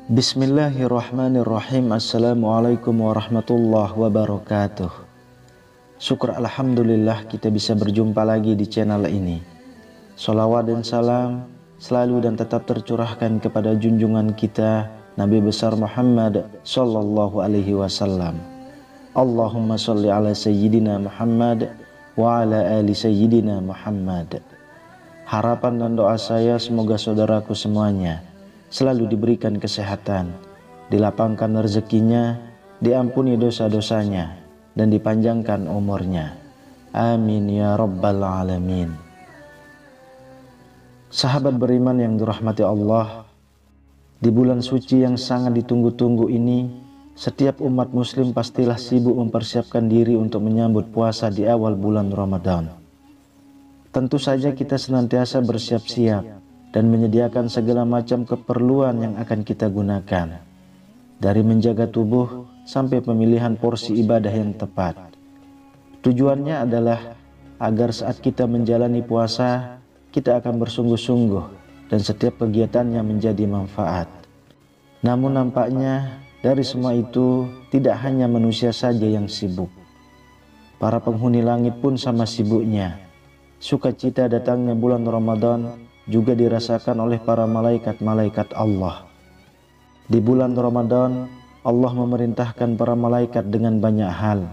Bismillahirrahmanirrahim. Assalamualaikum warahmatullahi wabarakatuh. Syukur alhamdulillah kita bisa berjumpa lagi di channel ini. Sholawat dan salam selalu dan tetap tercurahkan kepada junjungan kita Nabi besar Muhammad sallallahu alaihi wasallam. Allahumma sholli ala sayyidina Muhammad wa ala ali sayyidina Muhammad. Harapan dan doa saya semoga saudaraku semuanya selalu diberikan kesehatan, dilapangkan rezekinya, diampuni dosa-dosanya, dan dipanjangkan umurnya. Amin ya rabbal alamin. Sahabat beriman yang dirahmati Allah, di bulan suci yang sangat ditunggu-tunggu ini, setiap umat muslim pastilah sibuk mempersiapkan diri untuk menyambut puasa di awal bulan Ramadan. Tentu saja kita senantiasa bersiap-siap dan menyediakan segala macam keperluan yang akan kita gunakan, dari menjaga tubuh sampai pemilihan porsi ibadah yang tepat. Tujuannya adalah agar saat kita menjalani puasa, kita akan bersungguh-sungguh dan setiap kegiatannya menjadi manfaat. Namun nampaknya dari semua itu tidak hanya manusia saja yang sibuk. Para penghuni langit pun sama sibuknya. Sukacita datangnya bulan Ramadan juga dirasakan oleh para malaikat-malaikat Allah. Di bulan Ramadan, Allah memerintahkan para malaikat dengan banyak hal.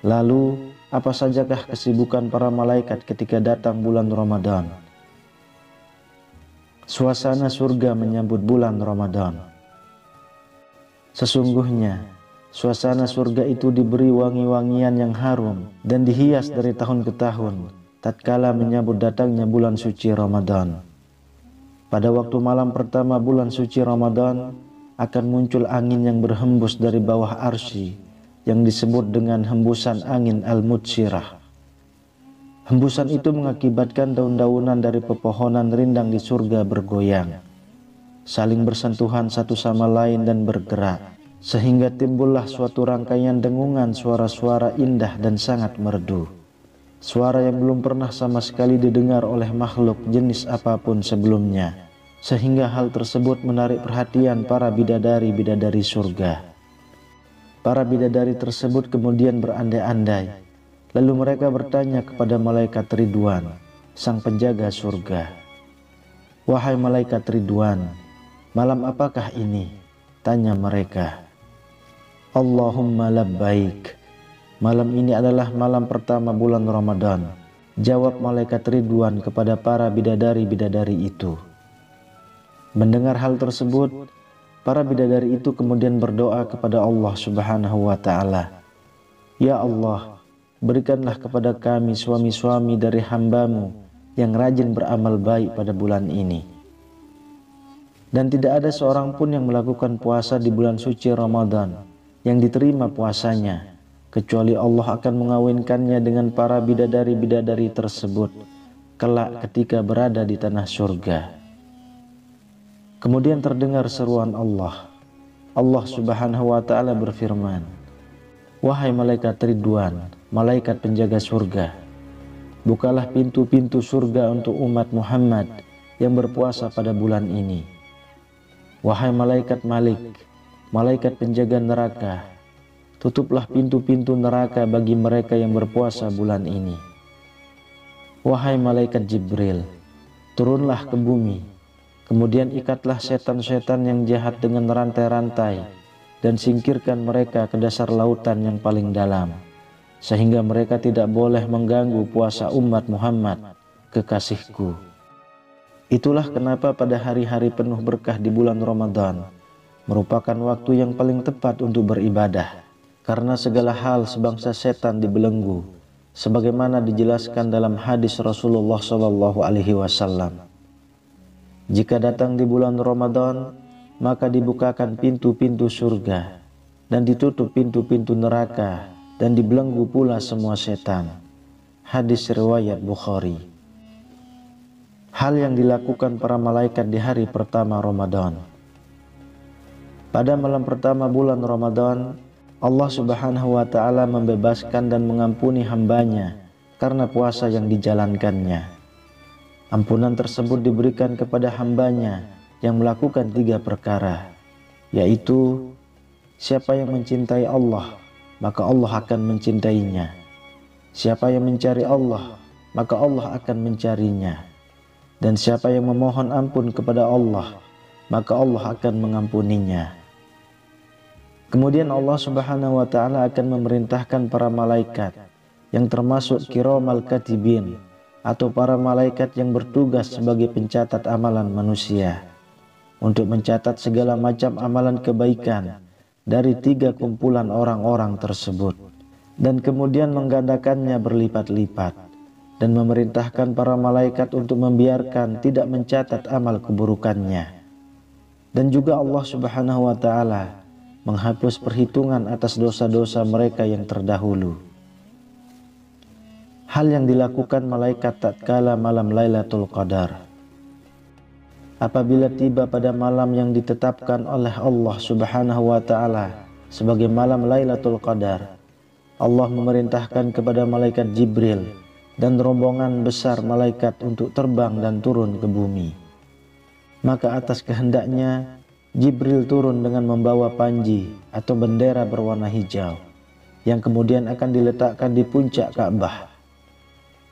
Lalu, apa sajakah kesibukan para malaikat ketika datang bulan Ramadan? Suasana surga menyambut bulan Ramadan. Sesungguhnya, suasana surga itu diberi wangi-wangian yang harum dan dihias dari tahun ke tahun tatkala menyambut datangnya bulan suci Ramadan. Pada waktu malam pertama bulan suci Ramadan akan muncul angin yang berhembus dari bawah arsy yang disebut dengan hembusan angin al-mudsirah. Hembusan itu mengakibatkan daun-daunan dari pepohonan rindang di surga bergoyang, saling bersentuhan satu sama lain dan bergerak, sehingga timbullah suatu rangkaian dengungan suara-suara indah dan sangat merdu. Suara yang belum pernah sama sekali didengar oleh makhluk jenis apapun sebelumnya, sehingga hal tersebut menarik perhatian para bidadari-bidadari surga. Para bidadari tersebut kemudian berandai-andai, lalu mereka bertanya kepada malaikat Ridwan, sang penjaga surga. "Wahai malaikat Ridwan, malam apakah ini?" tanya mereka. "Allahumma labbaik. Malam ini adalah malam pertama bulan Ramadan," jawab malaikat Ridwan kepada para bidadari-bidadari itu. Mendengar hal tersebut, para bidadari itu kemudian berdoa kepada Allah Subhanahu wa ta'ala. "Ya Allah, berikanlah kepada kami suami-suami dari hamba-Mu yang rajin beramal baik pada bulan ini." Dan tidak ada seorang pun yang melakukan puasa di bulan suci Ramadan yang diterima puasanya, kecuali Allah akan mengawinkannya dengan para bidadari-bidadari tersebut kelak ketika berada di tanah surga. Kemudian terdengar seruan Allah. Allah Subhanahu wa ta'ala berfirman, "Wahai malaikat Ridwan, malaikat penjaga surga, bukalah pintu-pintu surga untuk umat Muhammad yang berpuasa pada bulan ini. Wahai malaikat Malik, malaikat penjaga neraka, tutuplah pintu-pintu neraka bagi mereka yang berpuasa bulan ini. Wahai malaikat Jibril, turunlah ke bumi, kemudian ikatlah setan-setan yang jahat dengan rantai-rantai dan singkirkan mereka ke dasar lautan yang paling dalam, sehingga mereka tidak boleh mengganggu puasa umat Muhammad, kekasihku." Itulah kenapa pada hari-hari penuh berkah di bulan Ramadan merupakan waktu yang paling tepat untuk beribadah. Karena segala hal sebangsa setan dibelenggu, sebagaimana dijelaskan dalam hadis Rasulullah SAW. Jika datang di bulan Ramadan, maka dibukakan pintu-pintu surga dan ditutup pintu-pintu neraka dan dibelenggu pula semua setan. Hadis riwayat Bukhari. Hal yang dilakukan para malaikat di hari pertama Ramadan. Pada malam pertama bulan Ramadan, Allah Subhanahu wa Ta'ala membebaskan dan mengampuni hambanya karena puasa yang dijalankannya. Ampunan tersebut diberikan kepada hambanya yang melakukan 3 perkara, yaitu siapa yang mencintai Allah, maka Allah akan mencintainya. Siapa yang mencari Allah, maka Allah akan mencarinya. Dan siapa yang memohon ampun kepada Allah, maka Allah akan mengampuninya. Kemudian Allah Subhanahu wa Ta'ala akan memerintahkan para malaikat yang termasuk kiramal katibin, atau para malaikat yang bertugas sebagai pencatat amalan manusia, untuk mencatat segala macam amalan kebaikan dari 3 kumpulan orang-orang tersebut, dan kemudian menggandakannya berlipat-lipat, dan memerintahkan para malaikat untuk membiarkan tidak mencatat amal keburukannya. Dan juga Allah Subhanahu wa Ta'ala menghapus perhitungan atas dosa-dosa mereka yang terdahulu. Hal yang dilakukan malaikat tatkala malam Lailatul Qadar. Apabila tiba pada malam yang ditetapkan oleh Allah Subhanahu wa Ta'ala sebagai malam Lailatul Qadar, Allah memerintahkan kepada malaikat Jibril dan rombongan besar malaikat untuk terbang dan turun ke bumi. Maka atas kehendaknya, Jibril turun dengan membawa panji atau bendera berwarna hijau yang kemudian akan diletakkan di puncak Ka'bah.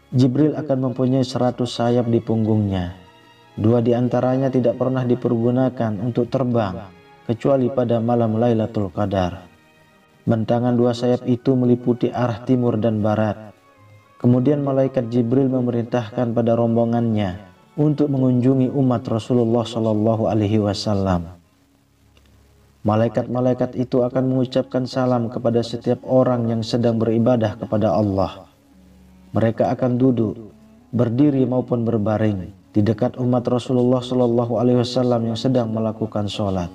Jibril akan mempunyai 100 sayap di punggungnya. 2 di antaranya tidak pernah dipergunakan untuk terbang kecuali pada malam Lailatul Qadar. Bentangan 2 sayap itu meliputi arah timur dan barat. Kemudian malaikat Jibril memerintahkan pada rombongannya untuk mengunjungi umat Rasulullah Shallallahu Alaihi Wasallam. Malaikat-malaikat itu akan mengucapkan salam kepada setiap orang yang sedang beribadah kepada Allah. Mereka akan duduk, berdiri maupun berbaring di dekat umat Rasulullah Shallallahu Alaihi Wasallam yang sedang melakukan sholat,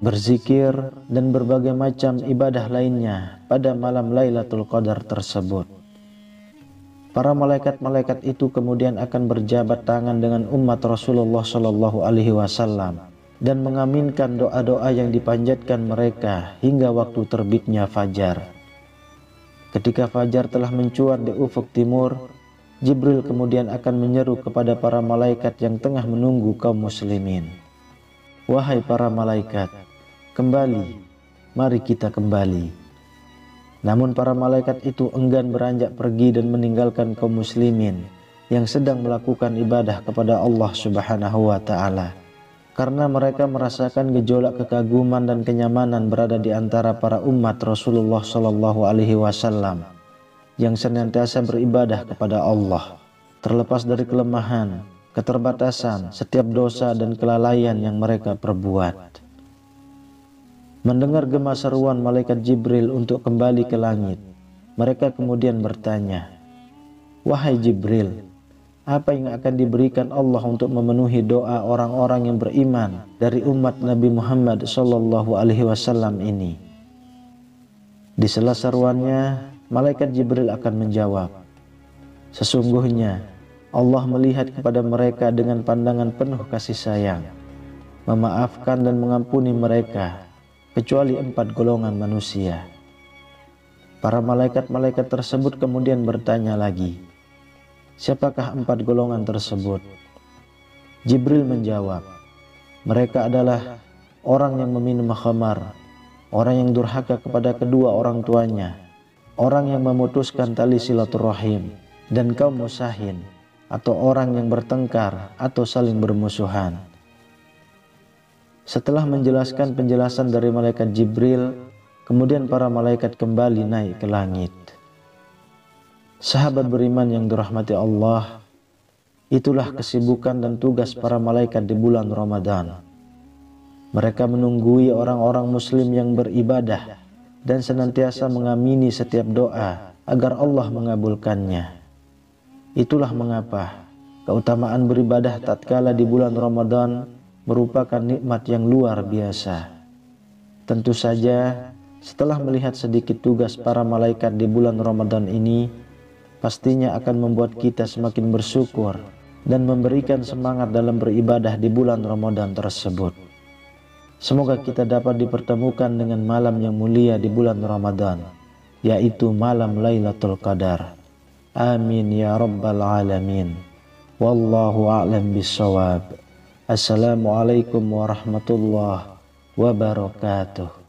berzikir, dan berbagai macam ibadah lainnya pada malam Lailatul Qadar tersebut. Para malaikat-malaikat itu kemudian akan berjabat tangan dengan umat Rasulullah Shallallahu Alaihi Wasallam dan mengaminkan doa-doa yang dipanjatkan mereka hingga waktu terbitnya fajar. Ketika fajar telah mencuat di ufuk timur, Jibril kemudian akan menyeru kepada para malaikat yang tengah menunggu kaum muslimin. Wahai para malaikat, kembali, mari kita kembali. Namun para malaikat itu enggan beranjak pergi dan meninggalkan kaum muslimin yang sedang melakukan ibadah kepada Allah Subhanahu wa Ta'ala, karena mereka merasakan gejolak kekaguman dan kenyamanan berada di antara para umat Rasulullah Shallallahu Alaihi Wasallam yang senantiasa beribadah kepada Allah, terlepas dari kelemahan, keterbatasan, setiap dosa dan kelalaian yang mereka perbuat. Mendengar gema seruan malaikat Jibril untuk kembali ke langit, mereka kemudian bertanya, "Wahai Jibril, apa yang akan diberikan Allah untuk memenuhi doa orang-orang yang beriman dari umat Nabi Muhammad Sallallahu Alaihi Wasallam ini?" Di sela seruannya, malaikat Jibril akan menjawab, "Sesungguhnya Allah melihat kepada mereka dengan pandangan penuh kasih sayang, memaafkan dan mengampuni mereka, kecuali 4 golongan manusia." Para malaikat-malaikat tersebut kemudian bertanya lagi, "Siapakah 4 golongan tersebut?" Jibril menjawab, "Mereka adalah orang yang meminum khamar, orang yang durhaka kepada kedua orang tuanya, orang yang memutuskan tali silaturahim, dan kaum musahin, atau orang yang bertengkar atau saling bermusuhan." Setelah menjelaskan penjelasan dari malaikat Jibril, kemudian para malaikat kembali naik ke langit. Sahabat beriman yang dirahmati Allah, itulah kesibukan dan tugas para malaikat di bulan Ramadan. Mereka menunggui orang-orang muslim yang beribadah dan senantiasa mengamini setiap doa agar Allah mengabulkannya. Itulah mengapa keutamaan beribadah tatkala di bulan Ramadan merupakan nikmat yang luar biasa. Tentu saja setelah melihat sedikit tugas para malaikat di bulan Ramadan ini, pastinya akan membuat kita semakin bersyukur dan memberikan semangat dalam beribadah di bulan Ramadan tersebut. Semoga kita dapat dipertemukan dengan malam yang mulia di bulan Ramadan, yaitu malam Lailatul Qadar. Amin ya rabbal alamin. Wallahu a'lam bissawab. Assalamualaikum warahmatullahi wabarakatuh.